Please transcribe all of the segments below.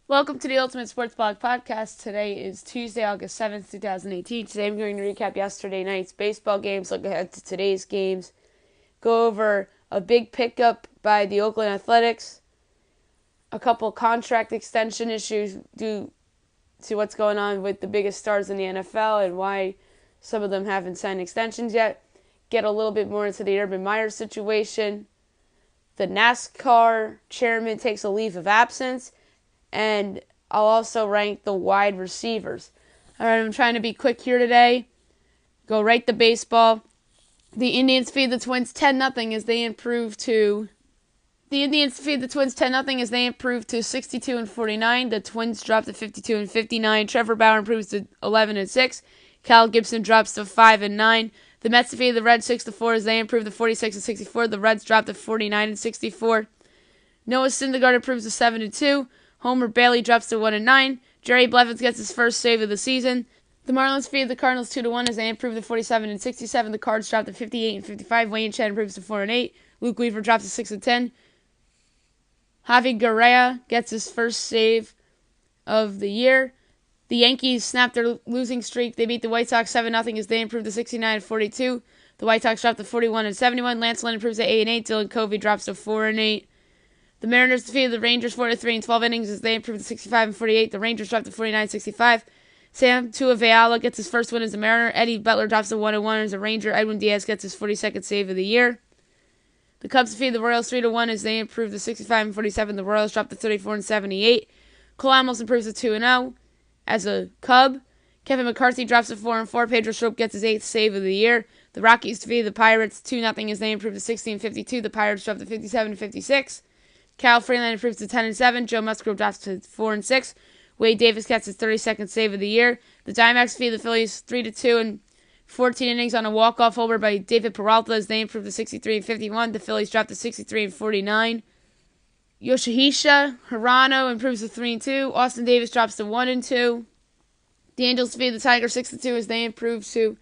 Welcome to the Ultimate Sports Blog Podcast. Today is Tuesday, August 7th, 2018. Today I'm going to recap yesterday night's baseball games, look ahead to today's games, go over a big pickup by the Oakland Athletics, a couple contract extension issues due to what's going on with the biggest stars in the NFL and why some of them haven't signed extensions yet, get a little bit more into the Urban Meyer situation, the NASCAR chairman takes a leave of absence, and I'll also rank the wide receivers. All right, I'm trying to be quick here today. Go right to baseball. The Indians feed the Twins 10-0 as they improve to 62-49. The Twins drop to 52-59. Trevor Bauer improves to 11-6. Cal Gibson drops to 5-9. The Mets defeat the Reds 6-4 as they improve to 46-64. The Reds drop to 49-64. Noah Syndergaard improves to 7-2. Homer Bailey drops to 1-9. Jerry Blevins gets his first save of the season. The Marlins defeat the Cardinals 2-1 as they improve to 47-67. The Cards drop to 58-55. Wayne Chen improves to 4-8. Luke Weaver drops to 6-10. Javi Guerrero gets his first save of the year. The Yankees snap their losing streak. They beat the White Sox 7-0 as they improve to 69-42. The White Sox drop to 41-71. Lance Lynn improves to 8-8. Dylan Covey drops to 4-8. The Mariners defeated the Rangers 4-3 in 12 innings as they improved to 65-48. The Rangers dropped to 49-65. Sam Tuivalu gets his first win as a Mariner. Eddie Butler drops to 1-1 as a Ranger. Edwin Diaz gets his 42nd save of the year. The Cubs defeated the Royals 3-1 as they improved to 65-47. The Royals dropped to 34-78. Cole Hamels improves to 2-0 as a Cub. Kevin McCarthy drops to 4-4. Pedro Strop gets his 8th save of the year. The Rockies defeated the Pirates 2-0 as they improved to 16-52. The Pirates dropped to 57-56. Cal Freeland improves to 10-7. Joe Musgrove drops to 4-6. Wade Davis gets his 32nd save of the year. The Diamondbacks defeat the Phillies 3-2 in 14 innings on a walk-off homer by David Peralta as they improved to 63-51. The Phillies dropped to 63-49. Yoshihisa Hirano improves to 3-2. Austin Davis drops to 1-2. The Angels defeat the Tigers 6-2 as they improve to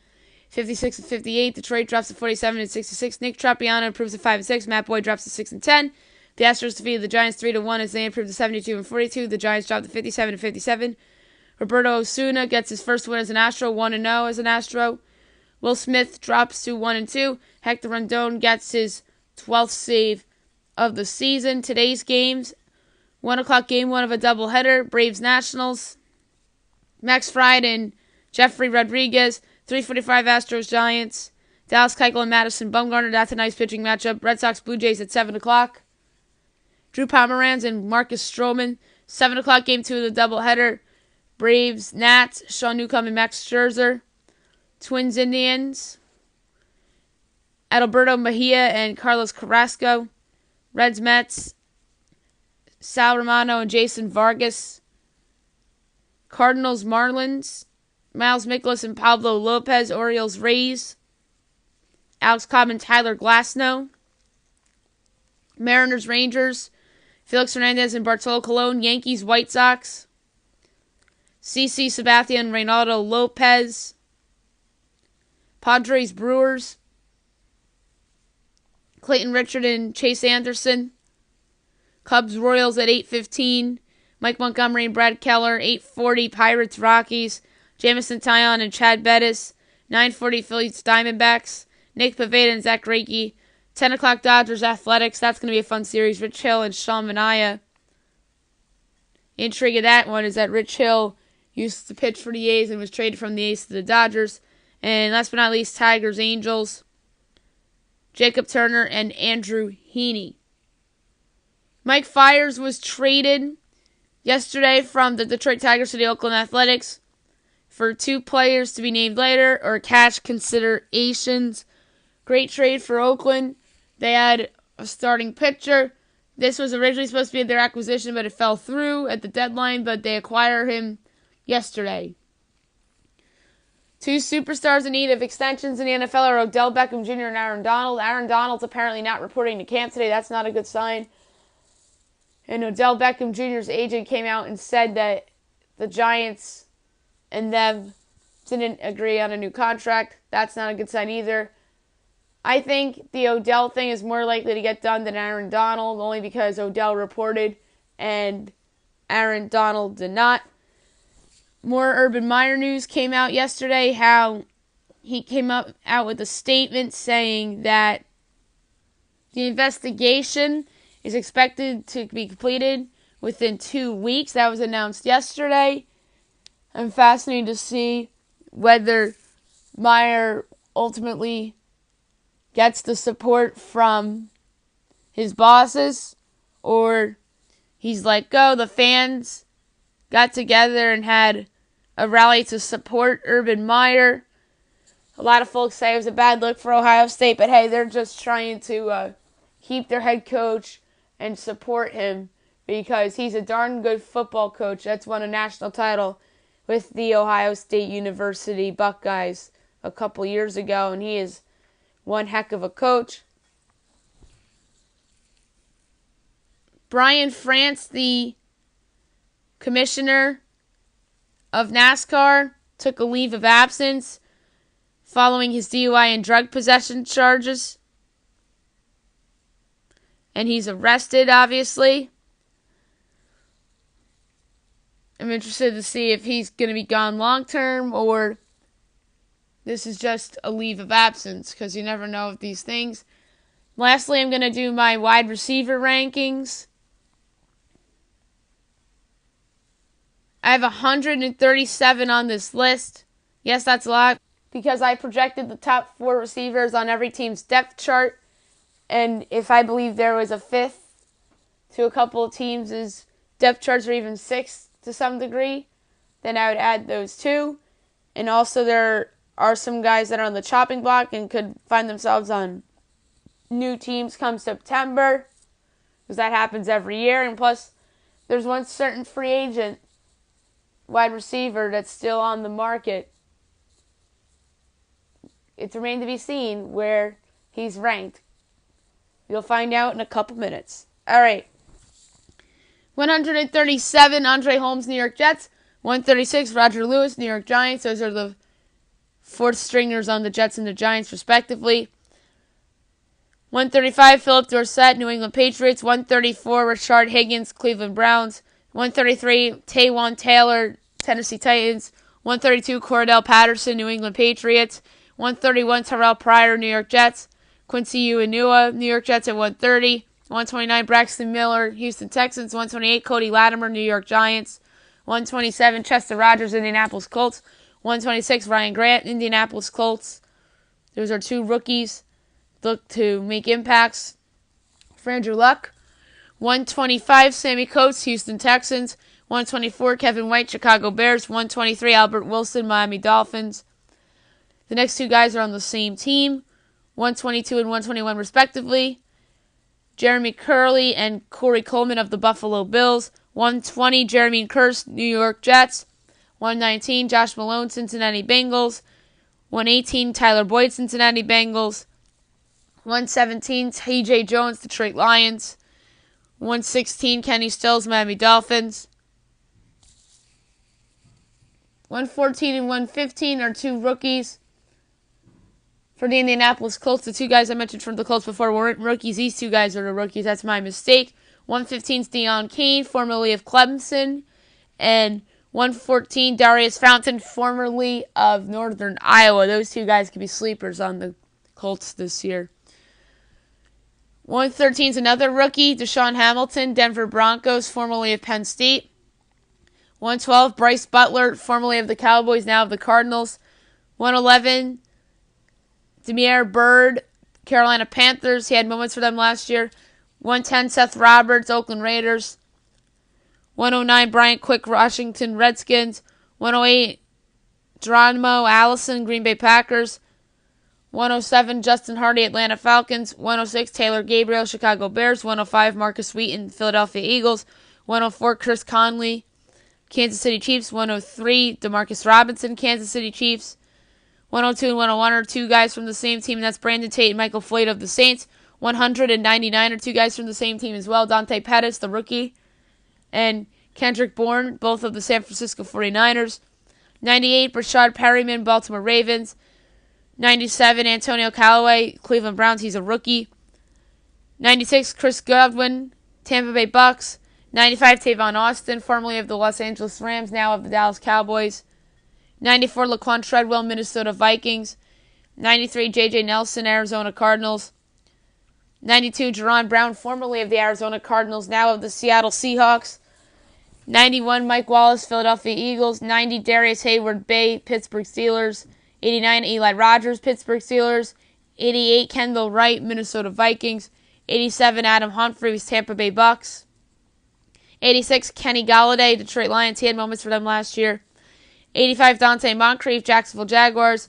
56-58. Detroit drops to 47-66. Nick Tropiano improves to 5-6. Matt Boyd drops to 6-10. The Astros defeated the Giants 3-1 as they improved to 72-42. The Giants dropped to 57-57. Roberto Osuna gets his first win as an Astro, 1-0 as an Astro. Will Smith drops to 1-2. Hector Rondon gets his 12th save of the season. Today's games: 1 o'clock game 1 of a doubleheader. Braves Nationals. Max Fried and Jeffrey Rodriguez. 3:45 Astros Giants. Dallas Keuchel and Madison Bumgarner. That's a nice pitching matchup. Red Sox Blue Jays at 7 o'clock. Drew Pomeranz and Marcus Stroman. 7 o'clock game 2 of the doubleheader. Braves Nats. Sean Newcomb and Max Scherzer. Twins Indians. Adalberto Mejia and Carlos Carrasco. Reds Mets. Sal Romano and Jason Vargas. Cardinals Marlins. Miles Mikolas and Pablo Lopez. Orioles Rays. Alex Cobb and Tyler Glasnow. Mariners Rangers. Felix Hernandez and Bartolo Colon. Yankees White Sox. CC Sabathia and Reynaldo Lopez. Padres Brewers. Clayton Richard and Chase Anderson. Cubs Royals at 8:15. Mike Montgomery and Brad Keller. 8:40 Pirates Rockies. Jamison Taillon and Chad Bettis. 9:40 Phillies Diamondbacks. Nick Pivetta and Zach Greinke. 10 o'clock Dodgers Athletics. That's going to be a fun series. Rich Hill and Sean Manaea. The intrigue of that one is that Rich Hill used to pitch for the A's and was traded from the A's to the Dodgers. And last but not least, Tigers Angels. Jacob Turner and Andrew Heaney. Mike Fiers was traded yesterday from the Detroit Tigers to the Oakland Athletics for 2 players to be named later or cash considerations. Great trade for Oakland. They had a starting pitcher. This was originally supposed to be their acquisition, but it fell through at the deadline, but they acquire him yesterday. 2 superstars in need of extensions in the NFL are Odell Beckham Jr. and Aaron Donald. Aaron Donald's apparently not reporting to camp today. That's not a good sign. And Odell Beckham Jr.'s agent came out and said that the Giants and them didn't agree on a new contract. That's not a good sign either. I think the Odell thing is more likely to get done than Aaron Donald, only because Odell reported and Aaron Donald did not. More Urban Meyer news came out yesterday, how he came out with a statement saying that the investigation is expected to be completed within 2 weeks. That was announced yesterday. I'm fascinated to see whether Meyer ultimately gets the support from his bosses or he's let go. The fans got together and had a rally to support Urban Meyer. A lot of folks say it was a bad look for Ohio State, but hey, they're just trying to keep their head coach and support him because he's a darn good football coach that's won a national title with the Ohio State University Buckeyes a couple years ago, and he is one heck of a coach. Brian France, the commissioner of NASCAR, took a leave of absence following his DUI and drug possession charges. And he's arrested, obviously. I'm interested to see if he's going to be gone long term or this is just a leave of absence because you never know with these things. Lastly, I'm going to do my wide receiver rankings. I have 137 on this list. Yes, that's a lot because I projected the top 4 receivers on every team's depth chart. And if I believe there was a 5th to a couple of teams' depth charts or even 6th to some degree, then I would add those 2. And also there are some guys that are on the chopping block and could find themselves on new teams come September because that happens every year. And plus, there's one certain free agent wide receiver that's still on the market. It's remained to be seen where he's ranked. You'll find out in a couple minutes. All right. 137, Andre Holmes, New York Jets. 136, Roger Lewis, New York Giants. Those are the 4th stringers on the Jets and the Giants, respectively. 135, Philip Dorsett, New England Patriots. 134, Rashard Higgins, Cleveland Browns. 133, Taywan Taylor, Tennessee Titans. 132, Cordell Patterson, New England Patriots. 131, Terrell Pryor, New York Jets. Quincy Uinua, New York Jets at 130. 129, Braxton Miller, Houston Texans. 128, Cody Latimer, New York Giants. 127, Chester Rogers, Indianapolis Colts. 126, Ryan Grant, Indianapolis Colts. Those are 2 rookies. Look to make impacts for Andrew Luck. 125, Sammy Coates, Houston Texans. 124, Kevin White, Chicago Bears. 123, Albert Wilson, Miami Dolphins. The next 2 guys are on the same team. 122 and 121 respectively. Jeremy Curley and Corey Coleman of the Buffalo Bills. 120, Jeremy Kearse, New York Jets. 119, Josh Malone, Cincinnati Bengals. 118, Tyler Boyd, Cincinnati Bengals. 117, T.J. Jones, Detroit Lions. 116, Kenny Stills, Miami Dolphins. 114 and 115 are 2 rookies. For the Indianapolis Colts, the 2 guys I mentioned from the Colts before weren't rookies. These 2 guys are the rookies. That's my mistake. 115 is Deion Kane, formerly of Clemson. And 114, Darius Fountain, formerly of Northern Iowa. Those 2 guys could be sleepers on the Colts this year. 113 is another rookie, Deshaun Hamilton, Denver Broncos, formerly of Penn State. 112, Bryce Butler, formerly of the Cowboys, now of the Cardinals. 111, Damiere Byrd, Carolina Panthers. He had moments for them last year. 110, Seth Roberts, Oakland Raiders. 109, Brian Quick, Washington Redskins. 108, Geronimo Allison, Green Bay Packers. 107, Justin Hardy, Atlanta Falcons. 106, Taylor Gabriel, Chicago Bears. 105, Marcus Wheaton, Philadelphia Eagles. 104, Chris Conley, Kansas City Chiefs. 103, Demarcus Robinson, Kansas City Chiefs. 102 and 101 are 2 guys from the same team, and that's Brandon Tate and Michael Floyd of the Saints. 199 are 2 guys from the same team as well, Dante Pettis, the rookie, and Kendrick Bourne, both of the San Francisco 49ers. 98, Brashad Perryman, Baltimore Ravens. 97, Antonio Callaway, Cleveland Browns, he's a rookie. 96, Chris Godwin, Tampa Bay Bucks. 95, Tavon Austin, formerly of the Los Angeles Rams, now of the Dallas Cowboys. 94, Laquan Treadwell, Minnesota Vikings. 93, J.J. Nelson, Arizona Cardinals. 92, Jerron Brown, formerly of the Arizona Cardinals, now of the Seattle Seahawks. 91, Mike Wallace, Philadelphia Eagles. 90, Darius Hayward Bay, Pittsburgh Steelers. 89, Eli Rogers, Pittsburgh Steelers. 88, Kendall Wright, Minnesota Vikings. 87, Adam Humphries, Tampa Bay Bucks. 86, Kenny Golladay, Detroit Lions. He had moments for them last year. 85, Dante Moncrief, Jacksonville Jaguars.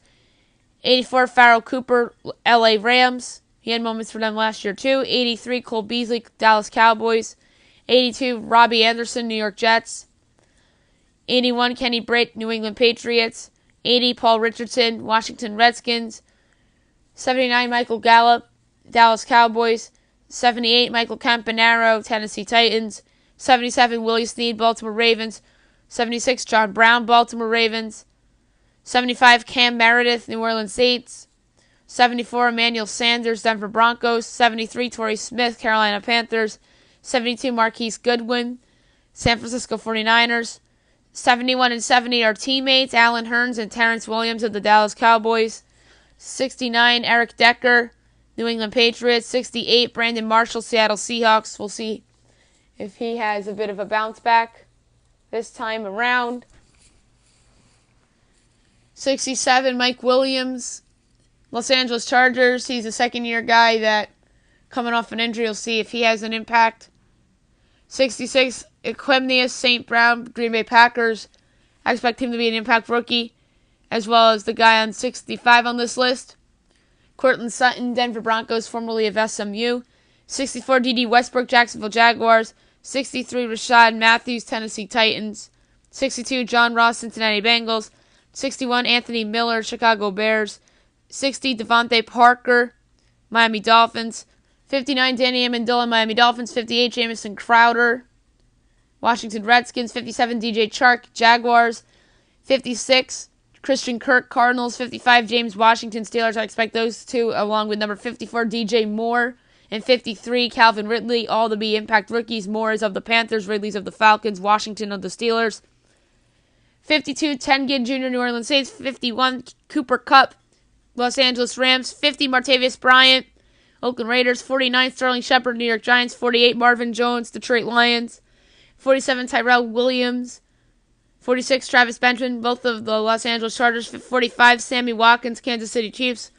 84, Farrell Cooper, LA Rams. He had moments for them last year too. 83, Cole Beasley, Dallas Cowboys. 82, Robbie Anderson, New York Jets. 81, Kenny Britt, New England Patriots. 80, Paul Richardson, Washington Redskins. 79, Michael Gallup, Dallas Cowboys. 78, Michael Campanaro, Tennessee Titans. 77, Willie Snead, Baltimore Ravens. 76, John Brown, Baltimore Ravens. 75, Cam Meredith, New Orleans Saints. 74, Emmanuel Sanders, Denver Broncos. 73, Torrey Smith, Carolina Panthers. 72, Marquise Goodwin, San Francisco 49ers. 71 and 70 are teammates, Alan Hearns and Terrence Williams of the Dallas Cowboys. 69, Eric Decker, New England Patriots. 68, Brandon Marshall, Seattle Seahawks. We'll see if he has a bit of a bounce back this time around. 67, Mike Williams, Los Angeles Chargers. He's a second-year guy that, coming off an injury, you'll see if he has an impact. 66, Equimneus St. Brown, Green Bay Packers. I expect him to be an impact rookie, as well as the guy on 65 on this list, Courtland Sutton, Denver Broncos, formerly of SMU. 64, D.D. Westbrook, Jacksonville Jaguars. 63, Rashad Matthews, Tennessee Titans. 62, John Ross, Cincinnati Bengals. 61, Anthony Miller, Chicago Bears. 60, Devontae Parker, Miami Dolphins. 59, Danny Amendola, Miami Dolphins. 58, Jamison Crowder, Washington Redskins. 57, DJ Chark, Jaguars. 56, Christian Kirk, Cardinals. 55, James Washington, Steelers. I expect those two, along with number 54, DJ Moore. And 53, Calvin Ridley, all to be impact rookies. Moore is of the Panthers, Ridley's of the Falcons, Washington of the Steelers. 52, Ted Ginn Jr., New Orleans Saints. 51, Cooper Kupp, Los Angeles Rams. 50, Martavis Bryant, Oakland Raiders. 49, Sterling Shepard, New York Giants. 48, Marvin Jones, Detroit Lions. 47, Tyrell Williams. 46, Travis Benjamin, both of the Los Angeles Chargers. 45, Sammy Watkins, Kansas City Chiefs.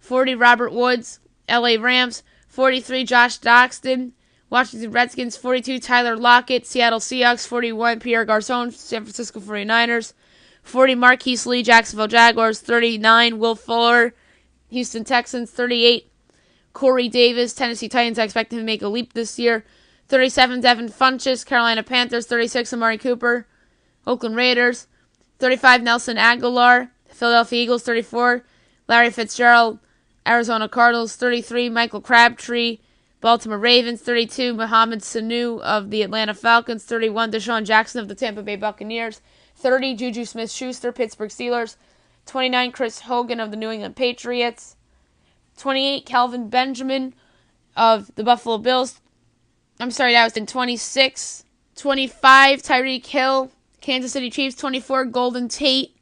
40, Robert Woods, LA Rams. 43, Josh Doxson, Washington Redskins. 42, Tyler Lockett, Seattle Seahawks. 41, Pierre Garcon, San Francisco 49ers. 40, Marquise Lee, Jacksonville Jaguars. 39, Will Fuller, Houston Texans. 38, Corey Davis, Tennessee Titans. I expect him to make a leap this year. 37, Devin Funchess, Carolina Panthers. 36, Amari Cooper, Oakland Raiders. 35, Nelson Aguilar, Philadelphia Eagles. 34, Larry Fitzgerald, Arizona Cardinals. 33, Michael Crabtree, Baltimore Ravens. 32, Mohamed Sanu of the Atlanta Falcons. 31, Deshaun Jackson of the Tampa Bay Buccaneers. 30, Juju Smith-Schuster, Pittsburgh Steelers. 29, Chris Hogan of the New England Patriots. 28, Kelvin Benjamin of the Buffalo Bills. I'm sorry, that was in 26. 25, Tyreek Hill, Kansas City Chiefs. 24, Golden Tate,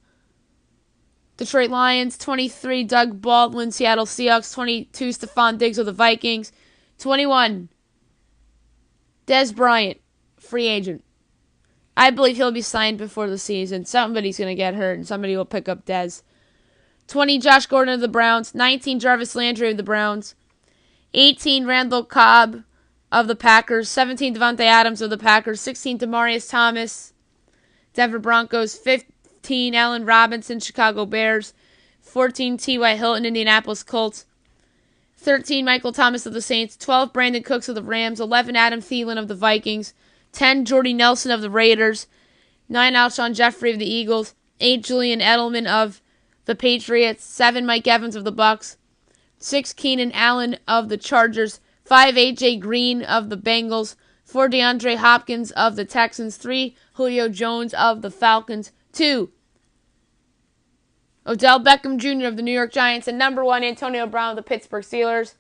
Detroit Lions. 23, Doug Baldwin, Seattle Seahawks. 22, Stephon Diggs of the Vikings. 21, Dez Bryant, free agent. I believe he'll be signed before the season. Somebody's going to get hurt, and somebody will pick up Dez. 20, Josh Gordon of the Browns. 19, Jarvis Landry of the Browns. 18, Randall Cobb of the Packers. 17, Devontae Adams of the Packers. 16, Demaryius Thomas, Denver Broncos. 15, Allen Robinson, Chicago Bears. 14, T.Y. Hilton, Indianapolis Colts. 13, Michael Thomas of the Saints. 12, Brandon Cooks of the Rams. 11, Adam Thielen of the Vikings. 10, Jordy Nelson of the Raiders. 9, Alshon Jeffrey of the Eagles. 8, Julian Edelman of the Patriots. 7, Mike Evans of the Bucks. 6, Keenan Allen of the Chargers. 5, A.J. Green of the Bengals. 4, DeAndre Hopkins of the Texans. 3, Julio Jones of the Falcons. 2, Odell Beckham Jr. of the New York Giants. And number 1, Antonio Brown of the Pittsburgh Steelers.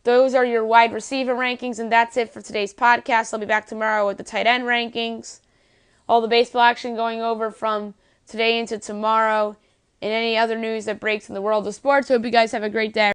those are your wide receiver rankings, and that's it for today's podcast. I'll be back tomorrow with the tight end rankings, all the baseball action going over from today into tomorrow, and any other news that breaks in the world of sports. Hope you guys have a great day.